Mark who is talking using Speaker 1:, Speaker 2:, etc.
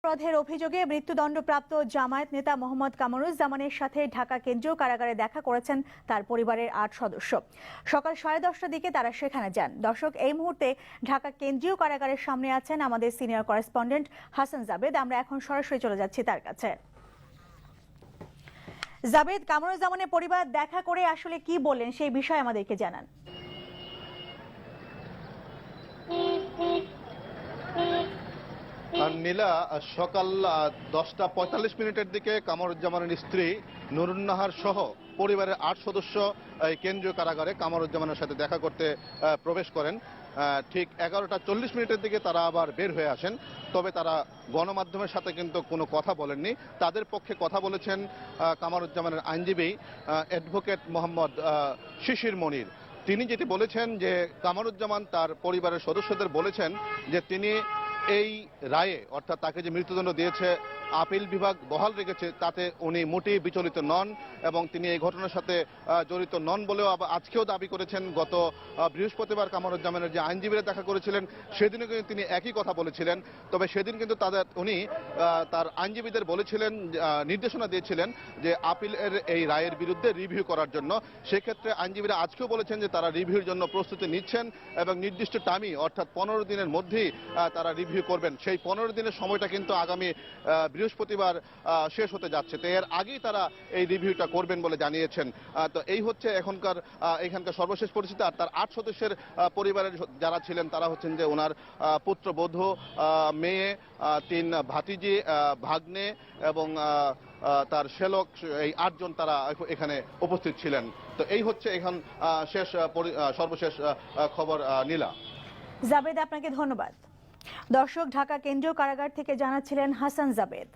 Speaker 1: অপরাধের অভিযোগে মৃত্যুদণ্ডপ্রাপ্ত জামায়াত নেতা মোহাম্মদ কামরুজ্জামানের সাথে ঢাকা কেন্দ্রীয় কারাগারে দেখা করেছেন তার পরিবারের ৮ সদস্য। সকাল 10:30টার দিকে তারা সেখানে যান। দর্শক, এই মুহূর্তে ঢাকা কেন্দ্রীয় কারাগারের সামনে আছেন আমাদের সিনিয়র করেসপন্ডেন্ট হাসান জাবেদ। আমরা এখন সরাসরি চলে যাচ্ছি তার কাছে। জাবেদ, কামরুজ্জামানের পরিবার দেখা করে আসলে কি বললেন সেই বিষয়ে আমাদেরকে জানান।
Speaker 2: নীলা, সকাল 10:45 দিকে কামরুজ্জামানের স্ত্রী নুরুন্নাহার সহ পরিবারের ৮ সদস্য কেন্দ্রীয় কারাগারে কামরুজ্জামানের সাথে দেখা করতে প্রবেশ করেন। ঠিক 11:40 দিকে তারা আবার বের হয়ে আসেন। তবে তারা গণমাধ্যমের সাথে কিন্তু কোনো কথা বলেননি। তাদের পক্ষে কথা বলেছেন কামরুজ্জামানের আইনজীবী অ্যাডভোকেট মোহাম্মদ শিশির মনির। তিনি যেটি বলেছেন যে কামরুজ্জামান তার পরিবারের সদস্যদের বলেছেন যে তিনি এই রায়ে, অর্থাৎ তাকে যে মৃত্যুদণ্ড দিয়েছে আপিল বিভাগ বহাল রেখেছে, তাতে উনি মোটেই বিচলিত নন এবং তিনি এই ঘটনার সাথে জড়িত নন বলেও আজকেও দাবি করেছেন। গত বৃহস্পতিবার কামরুজ্জামানের যে আইনজীবীরা দেখা করেছিলেন সেদিনও কিন্তু তিনি একই কথা বলেছিলেন। তবে সেদিন কিন্তু উনি তার আইনজীবীদের বলেছিলেন, নির্দেশনা দিয়েছিলেন যে আপিলের এই রায়ের বিরুদ্ধে রিভিউ করার জন্য। সেক্ষেত্রে আইনজীবীরা আজকেও বলেছেন যে তারা রিভিউর জন্য প্রস্তুতি নিচ্ছেন এবং নির্দিষ্ট টাইমই, অর্থাৎ 15 দিনের মধ্যেই তারা রিভিউ করবেন। সেই 15 দিনের সময়টা কিন্তু আগামী বৃহস্পতিবার শেষ হতে যাচ্ছে। তো এর আগেই তারা এই রিভিউটা করবেন বলে জানিয়েছেন। তো এই হচ্ছে এখানকার সর্বশেষ পরিস্থিতি। আর তার ৮ সদস্যের পরিবারের যারা ছিলেন তারা হচ্ছেন যে ওনার পুত্রবধূ, মেয়ে, 3 ভাতিজি, ভাগ্নে এবং তার শ্যালক, এই 8 জন তারা এখানে উপস্থিত ছিলেন। তো এই হচ্ছে এখন সর্বশেষ খবর। নীলা।
Speaker 1: জাবেদ, আপনাকে ধন্যবাদ। দর্শক, ঢাকা কেন্দ্রীয় কারাগার থেকে জানাচ্ছিলেন হাসান জাবেদ।